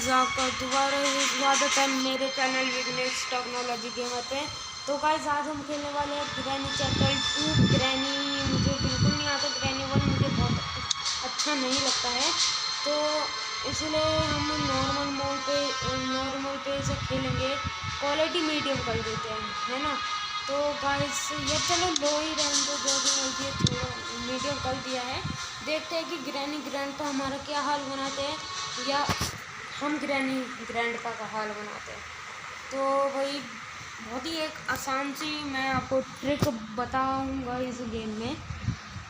Guys आपका दोबारा स्वागत है मेरे चैनल विघ्नेश टेक्नोलॉजी गेमर पे। तो गाइस आज हम खेलने वाले हैं ग्रैनी चैप्टर 2। ग्रैनी मुझे बिल्कुल नहीं आता, ग्रैनी 1 मुझे बहुत अच्छा नहीं लगता है, तो इसलिए हम नॉर्मल पे से खेलेंगे। क्वालिटी मीडियम कर देते हैं, है ना। तो गाइस ये चलो लो ही रहने दो, जो भी होती है थोड़ा मीडियम कर दिया है। देखते हैं कि ग्रैनी ग्रैंडपा हमारा क्या हाल बनाते हैं या हम ग्रैनी ग्रैंडपा का हाल बनाते हैं। तो भाई बहुत ही एक आसान सी मैं आपको ट्रिक बताऊंगा इस गेम में।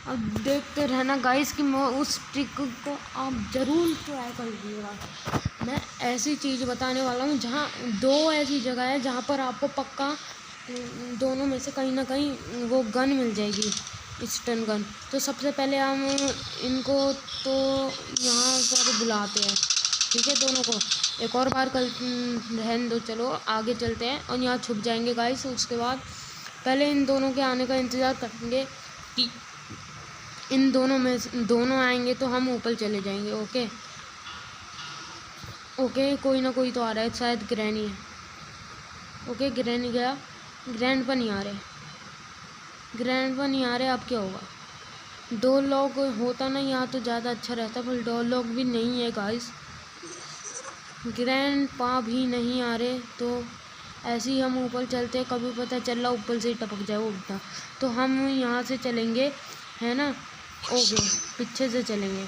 अब देखते रहना गाइस कि मैं उस ट्रिक को आप ज़रूर ट्राई करिएगा। मैं ऐसी चीज़ बताने वाला हूँ जहाँ दो ऐसी जगह है जहाँ पर आपको पक्का दोनों में से कहीं ना कहीं वो गन मिल जाएगी, स्टन गन। तो सबसे पहले हम इनको तो यहाँ पर बुलाते हैं, ठीक है। दोनों को एक और बार कल रहने दो, चलो आगे चलते हैं और यहाँ छुप जाएंगे गाइस। उसके बाद पहले इन दोनों के आने का इंतज़ार करेंगे कि इन दोनों में दोनों आएंगे तो हम ऊपर चले जाएंगे। ओके ओके, कोई ना कोई तो आ रहा है, शायद ग्रैनी है। ओके ग्रैनी गया, ग्रैंडपा नहीं आ रहे, ग्रैंडपा नहीं आ रहे। अब क्या होगा? दो लोग होता ना यहाँ तो ज़्यादा अच्छा रहता, पर दो लोग भी नहीं है गाइस। ग्रैंडपा भी नहीं आ रहे, तो ऐसे ही हम ऊपर चलते हैं। कभी पता चल रहा ऊपर से ही टपक जाए उल्टा, तो हम यहाँ से चलेंगे, है ना। ओके पीछे से चलेंगे,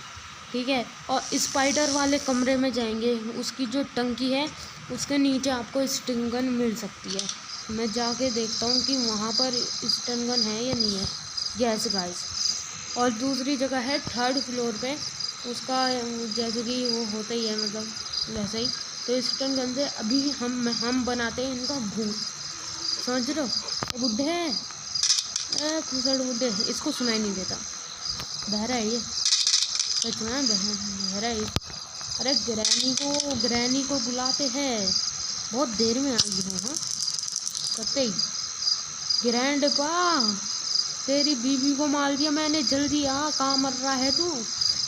ठीक है। और स्पाइडर वाले कमरे में जाएंगे, उसकी जो टंकी है उसके नीचे आपको स्टन गन मिल सकती है। मैं जाके देखता हूँ कि वहाँ पर स्टन गन है या नहीं है। Yes guys. और दूसरी जगह है 3rd फ्लोर पे, उसका जैसे कि वो होता ही है, मतलब वैसे ही। तो स्टन गन से अभी हम बनाते हैं इनका भूत, समझ रहे हो। बुड्ढे खुसड़ बुड्ढे, इसको सुनाई नहीं देता, बहरा है ये, सच में बहरा है। अरे ग्रैनी को बुलाते हैं, बहुत देर में आई हूँ। हाँ करते ही ग्रैंडपा, तेरी बीवी को मार दिया मैंने, जल्दी आ, कहाँ मर रहा है तू।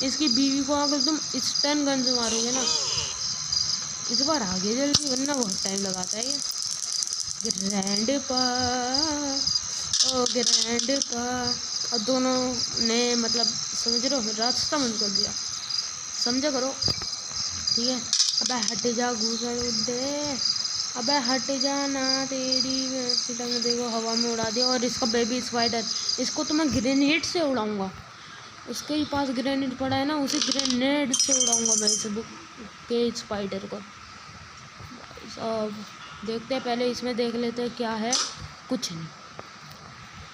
इसकी बीवी को अगर तुम स्टन गन से मारोगे ना, इस बार आगे जल्दी, वरना बहुत टाइम लगाता है ये। ग्रैंडपा ओ ग्रैंडपा। और दोनों ने मतलब समझ रहे हो, रास्ता बंद कर दिया, समझा करो, ठीक है। अबे हट जा घूसर उड्डे, अबे हट जाना, तेरी टंग देखो हवा में उड़ा दिया। और इसका बेबी स्पाइडर, इसको तो मैं ग्रेनेड से उड़ाऊंगा। उसके ही पास ग्रेनेड पड़ा है ना, उसी ग्रेनेड से उड़ाऊंगा मैं इस बुक के स्पाइडर को। अब देखते हैं, पहले इसमें देख लेते हैं क्या है। कुछ नहीं।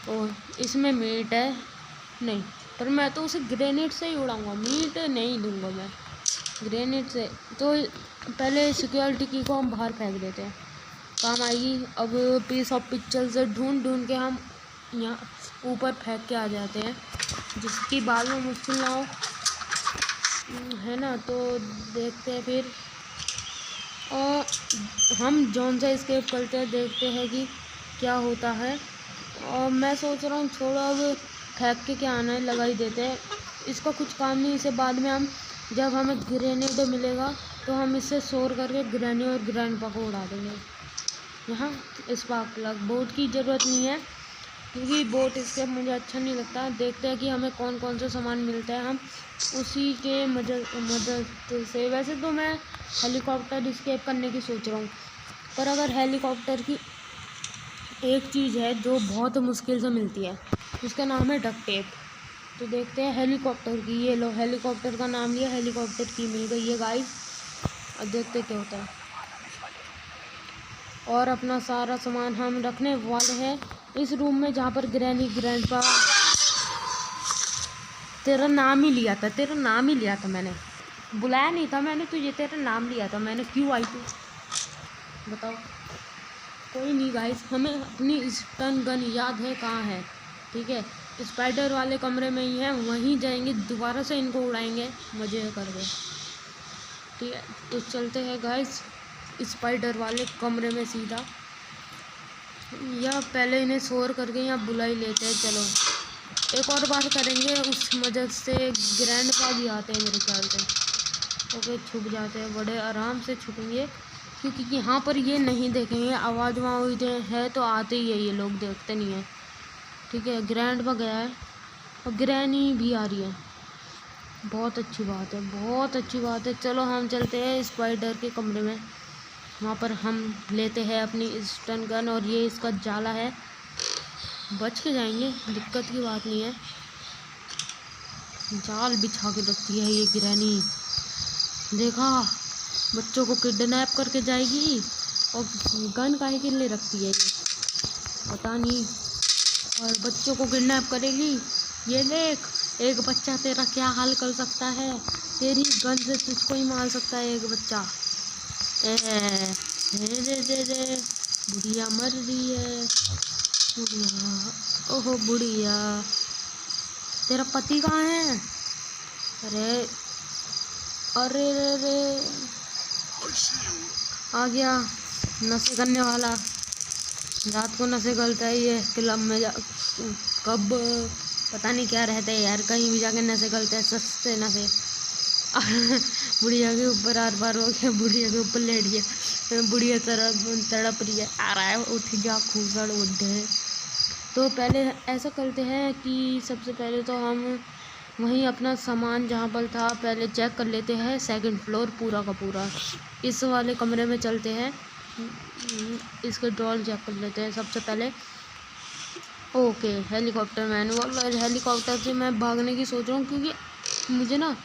और इसमें मीट है नहीं, पर मैं तो उसे ग्रेनेड से ही उड़ाऊंगा, मीट नहीं दूंगा मैं ग्रेनेड से। तो पहले सिक्योरिटी की को हम बाहर फेंक देते हैं, काम आएगी। अब पीस ऑफ पिक्चर से ढूंढ के हम यहाँ ऊपर फेंक के आ जाते हैं, जिसकी बाद में मुश्किल ना हो, है ना। तो देखते हैं फिर, और हम जौन सा एस्केप करते हैं, देखते हैं कि क्या होता है। और मैं सोच रहा हूँ छोड़ो, अब फेंक के क्या आना है, लगा ही देते हैं, इसका कुछ काम नहीं। इसे बाद में हम जब हमें ग्रेनेड मिलेगा तो हम इससे शोर करके ग्रैनी और ग्रैंडपा को उड़ा देंगे। यहाँ स्पार्क प्लग, बोट की ज़रूरत नहीं है क्योंकि बोट इसके मुझे अच्छा नहीं लगता। देखते हैं कि हमें कौन कौन सा सामान मिलता है, हम उसी के मदद से। वैसे तो मैं हेलीकॉप्टर एस्केप करने की सोच रहा हूँ, पर अगर हेलीकॉप्टर की एक चीज़ है जो बहुत मुश्किल से मिलती है, उसका नाम है डक्ट टेप। तो देखते हैं हेलीकॉप्टर की, ये लो हेलीकॉप्टर का नाम लिया, हेलीकॉप्टर की मिल गई है गाइस। अब देखते क्या होता है। और अपना सारा सामान हम रखने वाले हैं इस रूम में जहाँ पर ग्रैनी ग्रैंडपा। तेरा नाम ही लिया था मैंने, बुलाया नहीं था मैंने तुझे, तेरा नाम लिया था मैंने, क्यों आई तू बताओ। कोई नहीं गाइस, हमें अपनी स्टन गन याद है कहाँ है, ठीक है। स्पाइडर वाले कमरे में ही है, वहीं जाएंगे, दोबारा से इनको उड़ाएंगे मज़े करके, ठीक है। तो चलते हैं गाइस स्पाइडर वाले कमरे में सीधा, या पहले इन्हें शोर करके यहाँ बुला ही लेते हैं। चलो एक और बार करेंगे, उस मदद से ग्रैंडपा भी आते हैं मेरे ख्याल से। ओके, छुप जाते हैं, बड़े आराम से छुपेंगे क्योंकि यहाँ पर ये नहीं देखेंगे। आवाज़ वहाँ है तो आते ही है, ये लोग देखते नहीं है। ठीक है, ग्रैंड में गया है और ग्रैनी भी आ रही है। बहुत अच्छी बात है, बहुत अच्छी बात है। चलो हम चलते हैं स्पाइडर के कमरे में। वहाँ पर हम लेते हैं अपनी स्टन गन और ये इसका जाला है, बच के जाएंगे, दिक्कत की बात नहीं है। जाल बिछा के रखती है ये ग्रैनी, देखा, बच्चों को किडनैप करके जाएगी और गन काहे के लिए रखती है ये पता नहीं, और बच्चों को किडनैप करेगी। ये देख, एक बच्चा तेरा क्या हाल कर सकता है, तेरी गन से तुझको ही मार सकता है एक बच्चा। दे बुढ़िया मर रही है, बुढ़िया, ओहो बुढ़िया, तेरा पति कहाँ है? अरे अरे अरे आ गया नशे करने वाला, रात को नशे करता है ये क्लब में कब पता नहीं क्या रहता है यार, कहीं भी जाके नशे करते हैं, सस्ते नशे। बुढ़िया के ऊपर आर पार हो गया, बुढ़िया के ऊपर लेट गया, बुढ़िया तड़प रही है, आ रहा है, उठ जा खूसड़ उठे। तो पहले ऐसा करते हैं कि सबसे पहले तो हम वहीं अपना सामान जहाँ पर था पहले चेक कर लेते हैं, सेकंड फ्लोर पूरा का पूरा। इस वाले कमरे में चलते हैं, इसके ड्रॉर चेक कर लेते हैं सबसे पहले। ओके, हेलीकॉप्टर मैनुअल, हेलीकॉप्टर से मैं भागने की सोच रहा हूँ क्योंकि मुझे ना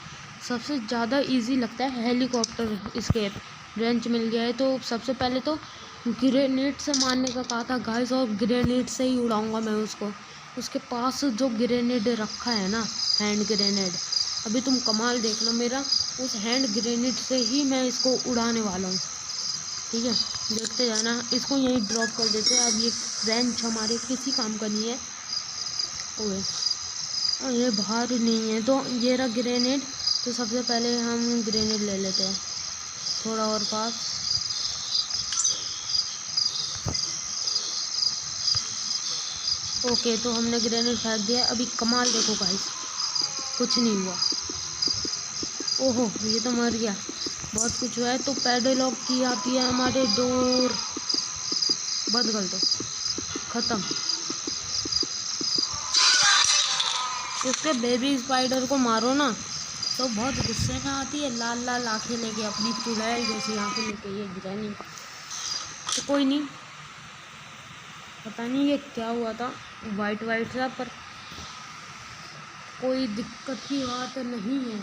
सबसे ज़्यादा इजी लगता है हेलीकॉप्टर एस्केप। रेंच मिल गया है तो सबसे पहले तो ग्रेनेड से मारने का कहा था गाइस, और ग्रेनेड से ही उड़ाऊंगा मैं उसको। उसके पास जो ग्रेनेड रखा है ना, हैंड ग्रेनेड, अभी तुम कमाल देखना मेरा, उस हैंड ग्रेनेड से ही मैं इसको उड़ाने वाला हूँ। ठीक है, देखते जाना, इसको यहीं ड्रॉप कर देते हैं। अब ये रेंच हमारे किसी काम का नहीं है। ओए, और ये बाहर नहीं है तो ये रहा ग्रेनेड। तो सबसे पहले हम ग्रेनेड ले लेते हैं थोड़ा और पास। ओके, तो हमने ग्रेनेड फेंक दिया। अभी कमाल देखो गाइस, कुछ नहीं हुआ। ओहो, ये तो मर गया, बहुत कुछ हुआ है। तो पैडलॉक की आती है हमारे डोर, बंद कर दो, ख़त्म। इसके बेबी स्पाइडर को मारो ना तो बहुत गुस्से में आती है, लाल लाल आँखें लेके, अपनी चुड़ैल जैसी आँखें लेके ये ग्रैनी। तो कोई नहीं, पता नहीं ये क्या हुआ था, वाइट वाइट सा, पर कोई दिक्कत की बात नहीं है।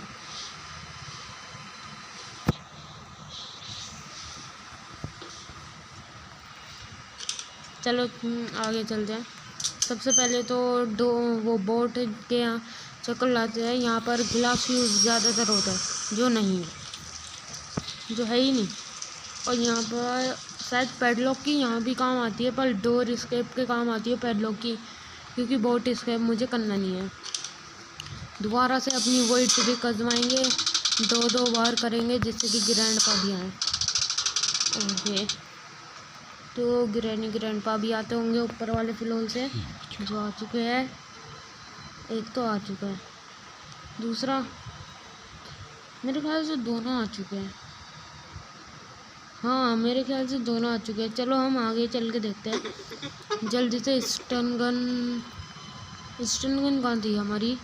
चलो आगे चलते हैं। सबसे पहले तो वो बोट के यहाँ चक्कर लाते हैं। यहाँ पर ग्लास यूज़ ज़्यादातर होता है, जो नहीं है, जो है ही नहीं। और यहाँ पर शायद पैडलॉक की यहाँ भी काम आती है, पर डोर एस्केप के काम आती है पैडलॉक की, क्योंकि बोट एस्केप मुझे करना नहीं है। दोबारा से अपनी वही ट्रिक आजमाएंगे, दो बार करेंगे जिससे कि ग्रैंड पा भी आए। ओके, तो ग्रैंड पा भी आते होंगे ऊपर वाले फ्लोर से, जो आ चुके हैं। एक तो आ चुका है, दूसरा मेरे ख्याल से दोनों आ चुके हैं। हाँ, मेरे ख्याल से दोनों आ चुके हैं। चलो हम आगे चल के देखते हैं जल्दी से। स्टन गन कहाँ थी हमारी?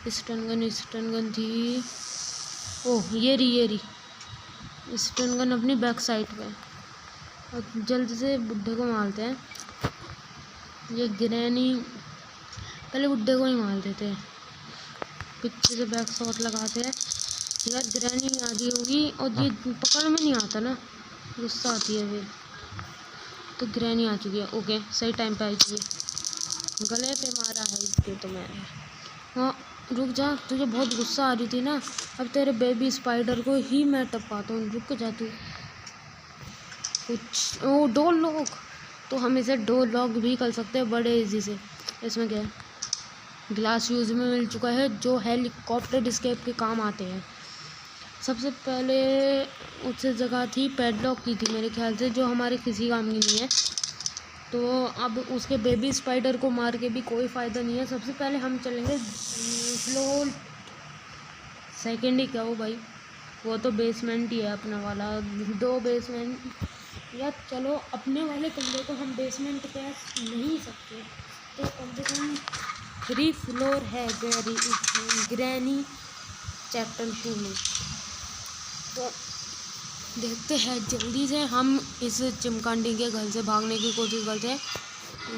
स्टन गन थी, ओह ये रही स्टन गन अपनी बैक साइड पे। और जल्दी से बुड्ढे को मारते हैं। ये ग्रैनी, पहले बुड्ढे को ही मार देते हैं, पीछे से बैक शॉट लगाते हैं। यार ग्रैनी आ रही होगी और ये पकड़ में नहीं आता ना, गुस्सा आती है फिर। तो ग्रैनी आ चुकी है। ओके, सही टाइम पे आई थी, गले पे मारा है इसके तो मैंने। हाँ रुक जा, तुझे बहुत गुस्सा आ रही थी ना, अब तेरे बेबी स्पाइडर को ही मैं टपकाता हूँ, रुक जा तू। कुछ ओ डोर लॉक, तो हम इसे डोर लॉक भी कर सकते हैं बड़े इजी से। इसमें क्या है, ग्लास यूज में मिल चुका है, जो हेलीकॉप्टर एस्केप के काम आते हैं। सबसे पहले उससे जगह थी पैडलॉक की थी मेरे ख्याल से, जो हमारे किसी काम की नहीं है। तो अब उसके बेबी स्पाइडर को मार के भी कोई फ़ायदा नहीं है। सबसे पहले हम चलेंगे फ्लोर सेकेंड ही क्या हो भाई, वो तो बेसमेंट ही है अपना वाला, 2 बेसमेंट। या चलो अपने वाले कमरे को हम बेसमेंट कह नहीं सकते, तो कम से कम 3 फ्लोर है ग्रैनी चैप्टर 2 में। तो देखते हैं जल्दी से हम इस चिमकांडी के घर से भागने की कोशिश करते हैं।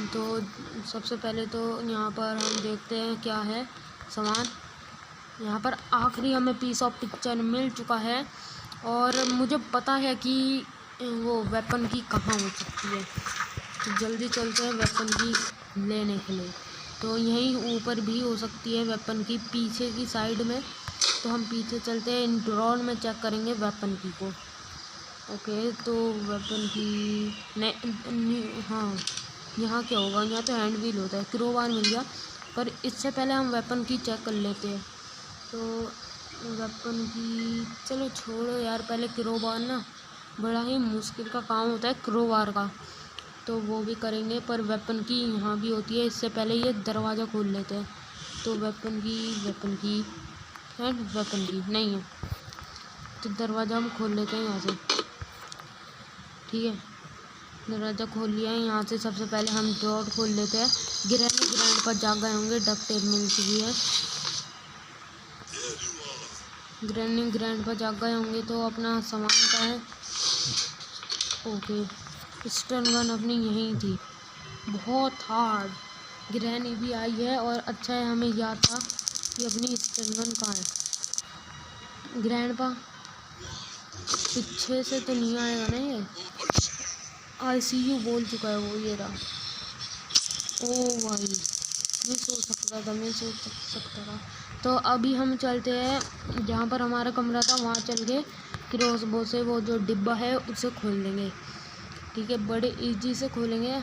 तो सबसे पहले तो यहाँ पर हम देखते हैं क्या है सामान। यहाँ पर आखिरी हमें पीस ऑफ पिक्चर मिल चुका है और मुझे पता है कि वो वेपन की कहाँ हो सकती है। तो जल्दी चलते हैं वेपन की लेने के लिए। तो यहीं ऊपर भी हो सकती है वेपन की, पीछे की साइड में। तो हम पीछे चलते हैं, इन ड्रॉर में चेक करेंगे वेपन की को। ओके, तो वेपन की हाँ, यहाँ क्या होगा? यहाँ तो हैंड व्हील होता है। क्रोबार मिल गया, पर इससे पहले हम वेपन की चेक कर लेते हैं। तो वेपन की चलो छोड़ो यार, पहले क्रोबार ना बड़ा ही मुश्किल का काम होता है क्रोबार का, तो वो भी करेंगे। पर वेपन की यहाँ भी होती है, इससे पहले ये दरवाज़ा खोल लेते हैं। तो वेपन की है, वेपन की नहीं है, तो दरवाज़ा हम खोल लेते हैं यहाँ से। ठीक है, दरवाज़ा खोल लिया है। यहाँ से सबसे पहले हम डोर खोल लेते हैं। ग्रैंड पर जाग गए होंगे, डक टेप मिल चुकी है। ग्रैंड पर जाग गए होंगे, तो अपना सामान का है। ओके, स्टन गन अपनी यहीं थी, बहुत हार्ड। ग्रैनी भी आई है और अच्छा है हमें याद था कि अपनी स्टन गन कहाँ है। ग्रैंड पा पीछे से तो नहीं आएगा ना ये? ICU बोल चुका है वो, ये रहा। ओ भाई, मैं सोच सकता था। तो अभी हम चलते हैं जहाँ पर हमारा कमरा था, वहाँ चल के क्रॉसबो से वो जो डिब्बा है उसे खोल देंगे। ठीक है, बड़े इजी से खोलेंगे।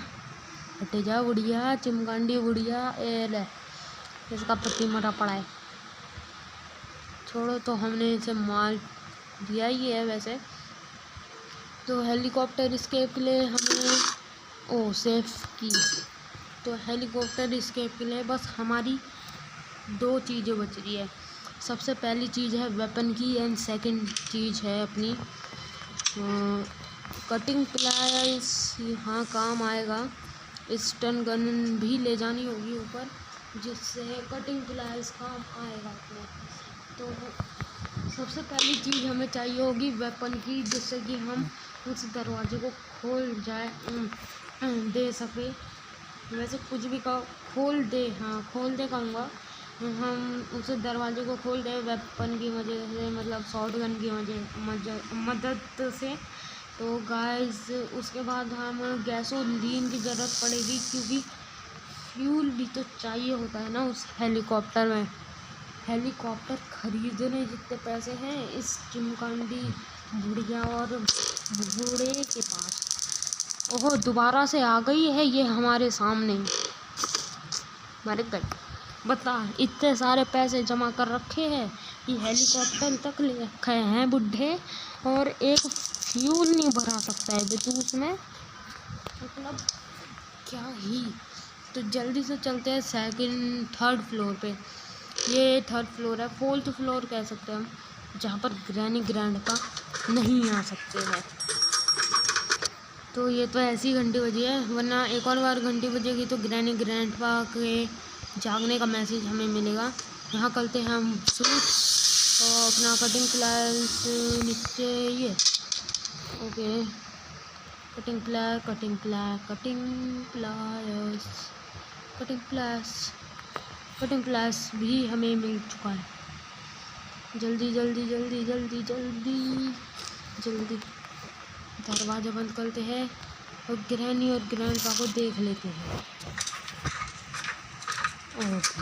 हटे जा बुढ़िया, चिमकांडी बुढ़िया, ए ले, इसका पति मरा पड़ा है। छोड़ो, तो हमने इसे मार दिया ही है वैसे। तो हेलीकॉप्टर स्केप के लिए हमें सेफ की। तो हेलीकॉप्टर स्केप के लिए बस हमारी 2 चीज़ें बच रही है। सबसे पहली चीज़ है वेपन की एंड सेकंड चीज़ है अपनी कटिंग प्लायर्स। यहाँ काम आएगा। स्टन गन भी ले जानी होगी ऊपर, जिससे कटिंग प्लायर्स काम आएगा अपने। तो सबसे पहली चीज़ हमें चाहिए होगी वेपन की, जिससे कि हम उस दरवाजे को दे सके। वैसे कुछ भी खोल दे कहूँगा। हम उस दरवाजे को खोल दे वेपन की वजह से, मतलब शॉर्ट गन की मदद से। तो गाइस, उसके बाद हम गैसोलीन की ज़रूरत पड़ेगी, क्योंकि फ्यूल भी तो चाहिए होता है ना उस हेलीकॉप्टर में। हेलीकॉप्टर खरीदने जितने पैसे हैं इस चिमकांडी बुढ़िया और बूढ़े के पास। ओहो, दोबारा से आ गई है ये हमारे सामने। मर गई। बता, इतने सारे पैसे जमा कर रखे हैं कि हेलीकॉप्टर तक ले रखे हैं बुढ़े, और एक फ्यूल नहीं भरा सकता है तू उसमें, मतलब क्या ही। तो जल्दी से चलते हैं थर्ड फ्लोर पे। ये थर्ड फ्लोर है, 4th फ्लोर कह सकते हैं हम, जहाँ पर ग्रैंडपा नहीं आ सकते हैं। तो ये तो ऐसी घंटी बजी है, वरना एक और बार घंटी बजेगी तो ग्रैंडपा के जागने का मैसेज हमें मिलेगा। यहाँ करते हैं हम स्विच और अपना कटिंग प्लायर्स नीचे, ये ओके, कटिंग प्लायर्स भी हमें मिल चुका है। जल्दी दरवाज़ा बंद करते हैं और ग्रैनी और ग्रैंडपा को देख लेते हैं। ओके,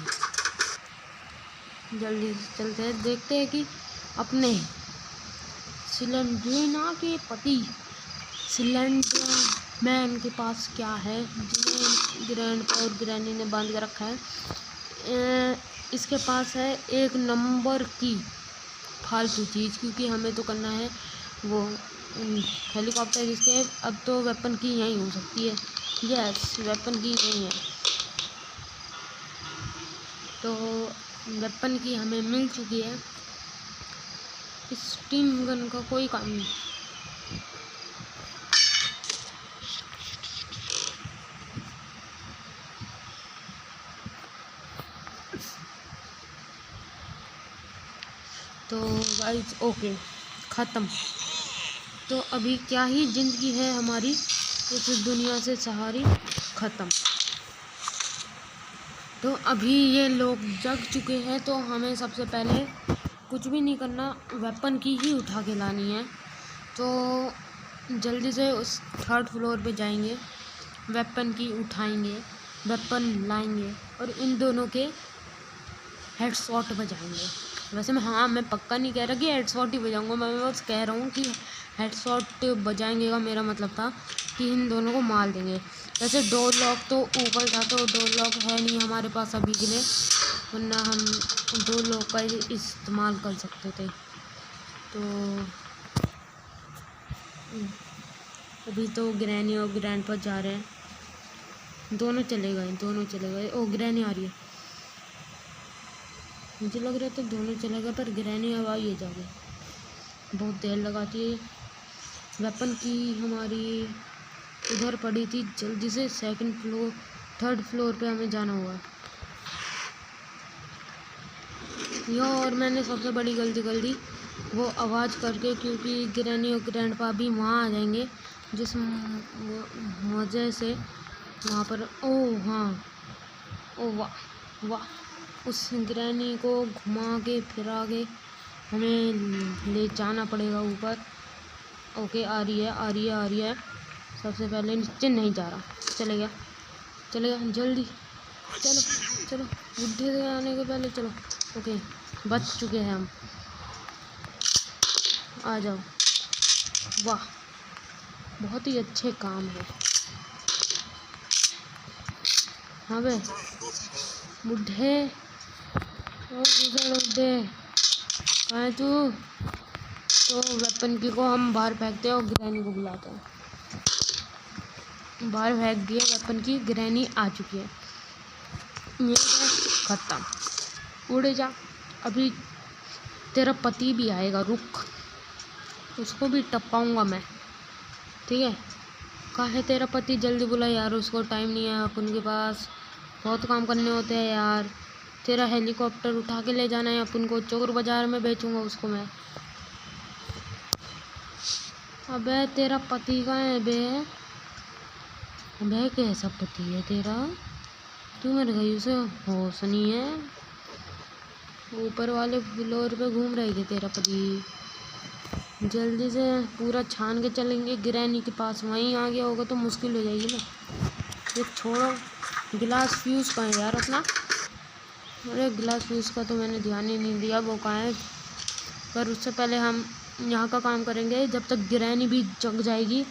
जल्दी से चलते हैं, देखते हैं कि अपने सिलेंड्रीना के पति सिलेंडर मैन के पास क्या है, जिन्हें ग्रैंडपा और ग्रैनी ने बांध कर रखा है। इसके पास है 1 नंबर की फालतू चीज़, क्योंकि हमें तो करना है वो हेलीकॉप्टर इसके। अब तो वेपन की यहीं हो सकती है। यस, वेपन की यहीं है। तो वेपन की हमें मिल चुकी है। इस टीम गन का कोई काम नहीं। तो गाइस ओके, ख़त्म। तो अभी क्या ही ज़िंदगी है हमारी इस दुनिया से सहारी, ख़त्म। तो अभी ये लोग जग चुके हैं, तो हमें सबसे पहले कुछ भी नहीं करना, वेपन की ही उठा के लानी है। तो जल्दी से उस 3rd फ्लोर पे जाएंगे, वेपन की उठाएंगे, वेपन लाएंगे और इन दोनों के हेडशॉट बजाएंगे। वैसे मैं पक्का नहीं कह रहा कि हेडशॉट ही बजाऊंगा, मैं बस कह रहा हूँ कि हेडशॉट बजाएंगे का मेरा मतलब था कि इन दोनों को मार देंगे। वैसे डोर लॉक तो ऊपर था, तो डोर लॉक है नहीं हमारे पास अभी के लिए, वरना हम डोर लॉक का इस्तेमाल कर सकते थे। तो अभी तो ग्रैनी और ग्रैंडपा जा रहे हैं, दोनों चले गए। ओ ग्रैनी आ रही है, मुझे लग रहा था दोनों चले गए, पर ग्रैनी अब आई है जाके, बहुत देर लगाती है। वेपन की हमारी उधर पड़ी थी, जल्दी से 3rd फ्लोर पे हमें जाना होगा। और मैंने सबसे बड़ी गलती कर दी वो आवाज़ करके, क्योंकि ग्रैनी और ग्रैंडपा भी वहाँ आ जाएंगे, जिस वजह से वहाँ पर वाह, उस ग्रैनी को घुमा के फिरा के हमें ले जाना पड़ेगा ऊपर। ओके, आ रही है। सबसे पहले नीचे नहीं जा रहा, चलेगा जल्दी, चलो बुढ़े से आने के पहले चलो। ओके, बच चुके हैं हम, आ जाओ। वाह, बहुत ही अच्छे काम है। हाँ बे बुढ़े, ओ बुढ़े कहाँ है तू? तो वेपन की को हम बाहर फेंकते हैं और ग्रैनी को बुलाते हैं। बाहर फेंक दिया वेपन की, ग्रैनी आ चुकी है। ये ख़त्म, उड़ जा। अभी तेरा पति भी आएगा, रुक, उसको भी टपाऊंगा मैं, ठीक है? कहाँ है तेरा पति? जल्दी बुला यार, उसको टाइम नहीं है अपन के पास, बहुत काम करने होते हैं यार। तेरा हेलीकॉप्टर उठा के ले जाना है अपन को, चोर बाज़ार में बेचूंगा उसको मैं। अबे तेरा पति कहाँ है बे? अबे कैसा पति है तेरा? तू मर गई, उसे होश नहीं है, ऊपर वाले फ्लोर पे घूम रही थी तेरा पति। जल्दी से पूरा छान के चलेंगे ग्रैनी के पास, वहीं आ गया होगा तो मुश्किल हो जाएगी ना। ये छोड़ो, गिलास फ्यूज़ कहाँ है यार अपना? अरे गिलास फ्यूज़ का तो मैंने ध्यान ही नहीं दिया, वो कहाँ है? पर उससे पहले हम यहाँ का काम करेंगे, जब तक ग्रैनी भी जग जाएगी,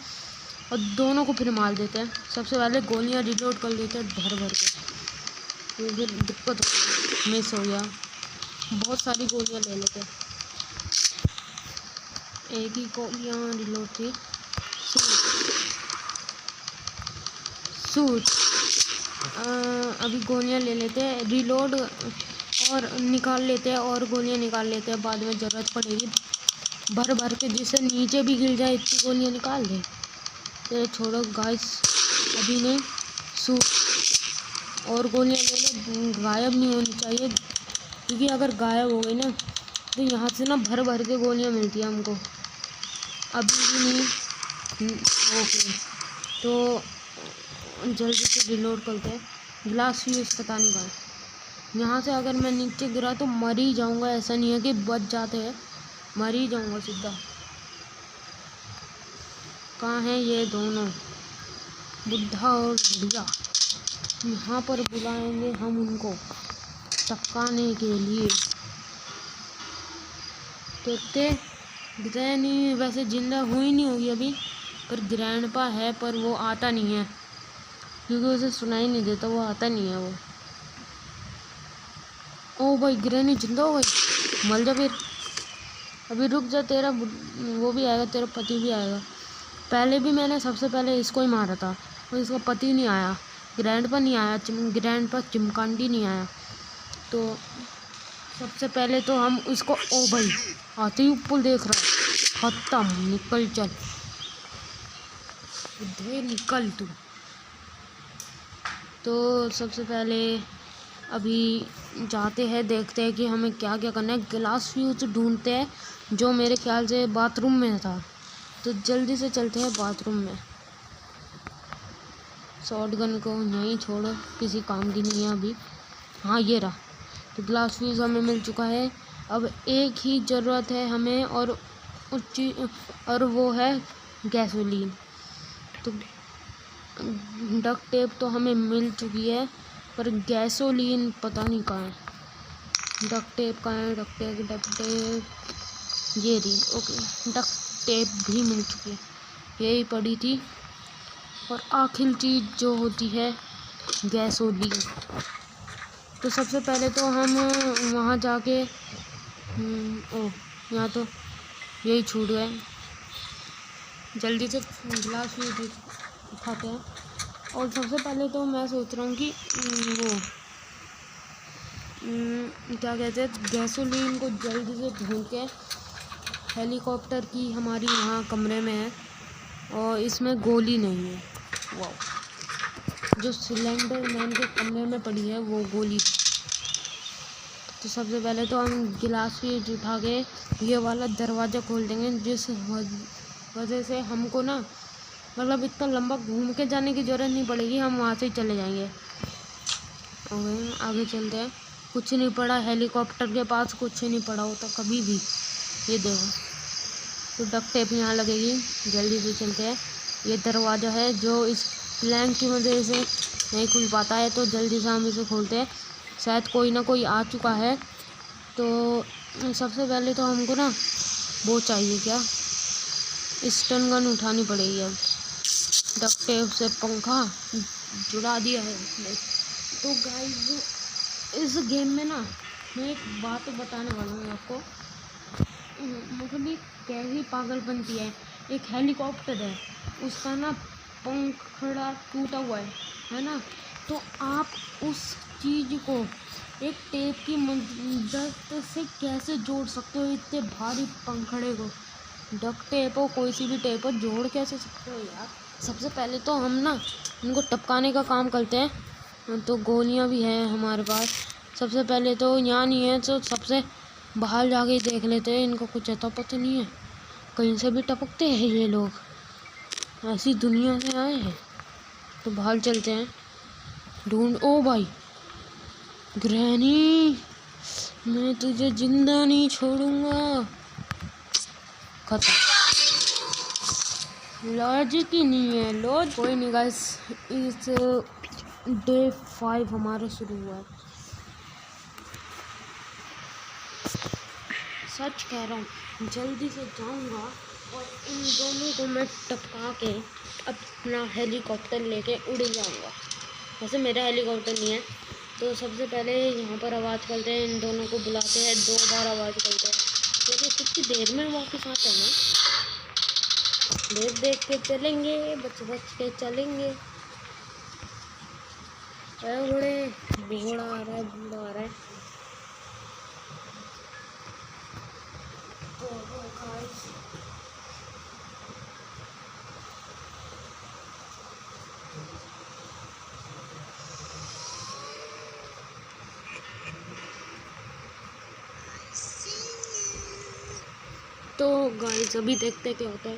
और दोनों को फिर मार देते हैं। सबसे पहले गोलियाँ रिलोड कर लेते हैं भर के, तो फिर दिक्कत हो, मिस हो गया। बहुत सारी गोलियाँ ले लेते हैं, एक ही गोलियाँ रिलोड थी। सूट अभी गोलियाँ ले लेते हैं, रिलोड और निकाल लेते हैं, और गोलियाँ निकाल लेते हैं, बाद में ज़रूरत पड़ेगी भर के, जिससे नीचे भी गिर जाए इतनी गोलियाँ निकाल दे। तो छोड़ो गाइस, अभी नहीं, सूट और गोलियाँ ले लो, गायब नहीं होनी चाहिए, क्योंकि अगर गायब हो गई ना तो यहाँ से ना भर के गोलियाँ मिलती है हमको। अभी भी नहीं, ओके, तो जल्दी से रिलोड करते हैं। ग्लास फ्यूज़ पता नहीं कहाँ, यहाँ से अगर मैं नीचे गिरा तो मर ही जाऊँगा, ऐसा नहीं है कि बच जाते हैं, मर ही जाऊँगा सीधा। कहाँ हैं ये दोनों, बुढ़ा और बुढ़िया? यहाँ पर बुलाएंगे हम उनको टपकाने के लिए। देखते, ग्रैनी वैसे जिंदा हुई नहीं होगी अभी, पर ग्रैंडपा है, पर वो आता नहीं है, क्योंकि उसे सुनाई नहीं देता, वो आता नहीं है वो। ओ भाई ग्रैनी जिंदा हो गई, मर जा फिर। अभी रुक जा, तेरा वो भी आएगा, तेरा पति भी आएगा। पहले भी मैंने सबसे पहले इसको ही मारा था, और इसका पति नहीं आया, ग्रैंडपा नहीं आया, ग्रैंडपा चिमकांडी नहीं आया। तो सबसे पहले तो हम इसको, ओ भाई आते ही ऊपर देख रहा है, खत्म, निकल चल, इधर निकल तू। तो सबसे पहले अभी जाते हैं, देखते हैं कि हमें क्या क्या करना है। ग्लास फ्यूज ढूंढते हैं, जो मेरे ख्याल से बाथरूम में था। तो जल्दी से चलते हैं बाथरूम में। शॉटगन को यहीं छोड़ो, किसी काम की नहीं है अभी। हाँ ये रहा। तो ग्लास फ्यूज हमें मिल चुका है। अब एक ही ज़रूरत है हमें, और वो है गैसोलीन। तो डक्ट टेप तो हमें मिल चुकी है, पर गैसोलीन पता नहीं कहाँ है। डक्ट टेप कहाँ है? डक्ट टेप ये रही। ओके, डक्ट टेप भी मिल चुकी है, यही पड़ी थी। और आखिर चीज़ जो होती है गैसोलीन। तो सबसे पहले तो हम वहाँ जाके ओह यहाँ तो यही छूट गए। जल्दी से गिलास भी उठाते हैं। और सबसे पहले तो मैं सोच रहा हूँ कि वो क्या कहते हैं, गैसोलीन को जल्दी से ढूंढ के, हेलीकॉप्टर की हमारी यहाँ कमरे में है और इसमें गोली नहीं है। वाह, जो सिलेंडर मैन के कमरे में पड़ी है वो गोली। तो सबसे पहले तो हम गिलास भी उठा के ये वाला दरवाज़ा खोल देंगे, जिस वजह से हमको ना, मतलब इतना लंबा घूम के जाने की ज़रूरत नहीं पड़ेगी, हम वहाँ से ही चले जाएंगे। ओके, आगे चलते हैं। कुछ नहीं पड़ा हेलीकॉप्टर के पास, कुछ नहीं पड़ा होता कभी भी। ये देखो, तो डक्ट टेप यहाँ लगेगी। जल्दी से चलते हैं। ये दरवाज़ा है जो इस प्लैंक की वजह से नहीं खुल पाता है, तो जल्दी से हम इसे खोलते हैं। शायद कोई ना कोई आ चुका है। तो सबसे पहले तो हमको ना वो चाहिए, क्या, स्टन गन उठानी पड़ेगी। अब डक्ट टेप से पंखा जुड़ा दिया है उसने। तो गाइस, इस गेम में ना मैं एक बात बताने वाला हूँ आपको। मतलब ये कैसी पागलपंती है। एक हेलीकॉप्टर है, उसका ना पंखड़ा टूटा हुआ है ना। तो आप उस चीज़ को एक टेप की मदद से कैसे जोड़ सकते हो? इतने भारी पंखड़े को डक्ट टेप हो, कोई सी भी टेप हो, जोड़ कैसे सकते हो यार? सबसे पहले तो हम ना इनको टपकाने का काम करते हैं। तो गोलियां भी हैं हमारे पास। सबसे पहले तो यहाँ नहीं है, तो सबसे बाहर जाके देख लेते हैं। इनको कुछ अता पता नहीं है, कहीं से भी टपकते हैं ये लोग, ऐसी दुनिया से आए हैं। तो बाहर चलते हैं, ढूंढ। ओ भाई ग्रैनी, मैं तुझे जिंदा नहीं छोड़ूंगा। खत्म, लॉजिक ही नहीं है। लॉज कोई नहीं गाइस, इस डे 5 हमारा शुरू हुआ है। सच कह रहा हूँ, जल्दी से जाऊँगा और इन दोनों को मैं टपका के अपना हेलीकॉप्टर लेके उड़ जाऊँगा। वैसे मेरा हेलीकॉप्टर नहीं है। तो सबसे पहले यहाँ पर आवाज़ करते हैं, इन दोनों को बुलाते हैं, 2 बार आवाज़ करते हैं। चलिए कितनी देर में वापस आते हैं ना, देख के चलेंगे, बच के चलेंगे। घोड़े, घोड़ा आ रहा है, घोड़ा आ रहा है। तो गाइस अभी देखते क्या होता है।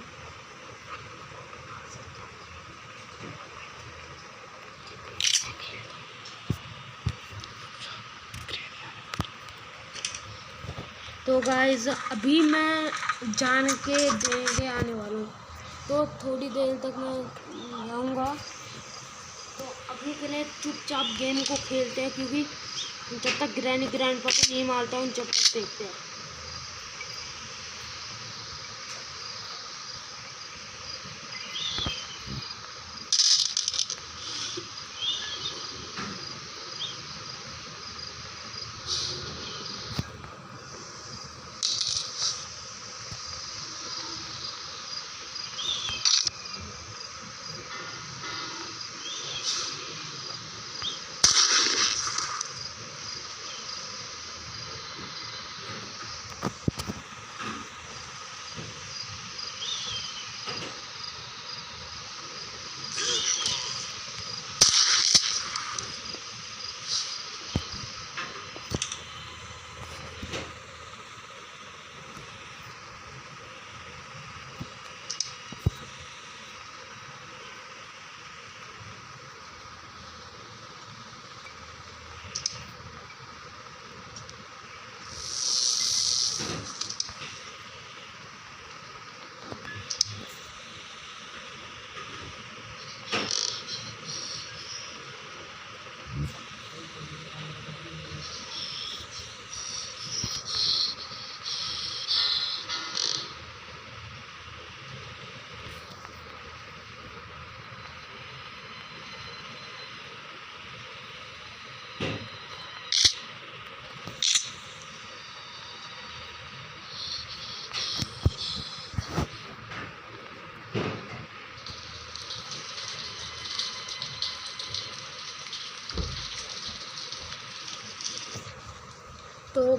तो गाइस अभी मैं जान के देने आने वाला हूँ, तो थोड़ी देर तक मैं जाऊँगा। तो अभी के लिए चुपचाप गेम को खेलते हैं, क्योंकि जब तक ग्रैंडपा को नहीं मारता हूँ जब तक देखते हैं।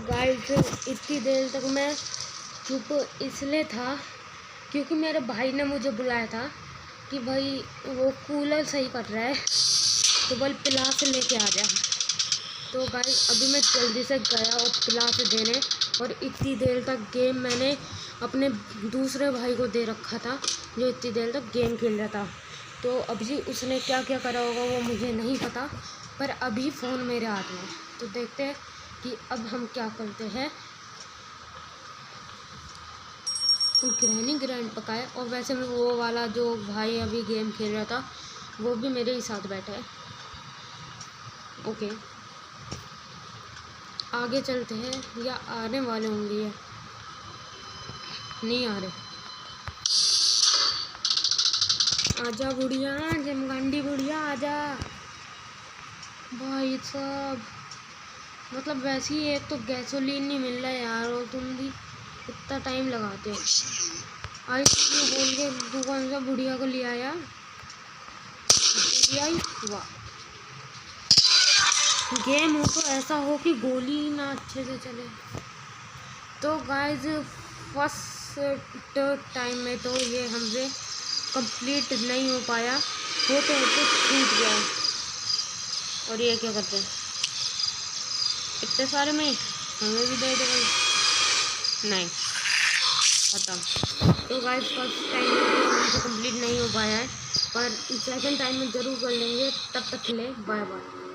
गाइस इतनी देर तक मैं चुप इसलिए था क्योंकि मेरे भाई ने मुझे बुलाया था कि भाई वो कूलर सही कर रहा है तो बोल पिला से लेके आ जा। तो गाइस अभी मैं जल्दी से गया और पिला से देने, और इतनी देर तक गेम मैंने अपने दूसरे भाई को दे रखा था जो इतनी देर तक गेम खेल रहा था। तो अभी उसने क्या क्या करा होगा वो मुझे नहीं पता, पर अभी फ़ोन मेरे हाथ में। तो देखते हैं कि अब हम क्या करते हैं। ग्रैनी ग्रैंड पकाए, और वैसे में वो वाला जो भाई अभी गेम खेल रहा था वो भी मेरे ही साथ बैठा है। ओके आगे चलते हैं, या आने वाले होंगे या नहीं आ रहे। आजा बुढ़िया, जमगंडी बुढ़िया आजा भाई साहब। मतलब वैसे ही एक तो गैसोलीन नहीं मिल रहा है यार, और तुम भी इतना टाइम लगाते हो। आई बोल के दुकान से बुढ़िया को ले आया, वाह। गेम हो तो ऐसा हो कि गोली ना अच्छे से चले। तो गाइस फर्स्ट टाइम में तो ये हमसे कंप्लीट नहीं हो पाया, होते होते छूट गया। और ये क्या करते हैं इतने सारे में, हमें भी दे दो नहीं खत्म। तो गाइस फर्स्ट टाइम में हमसे कंप्लीट नहीं हो पाया है, पर सेकंड टाइम में ज़रूर कर लेंगे। तब तक के लिए बाय बाय।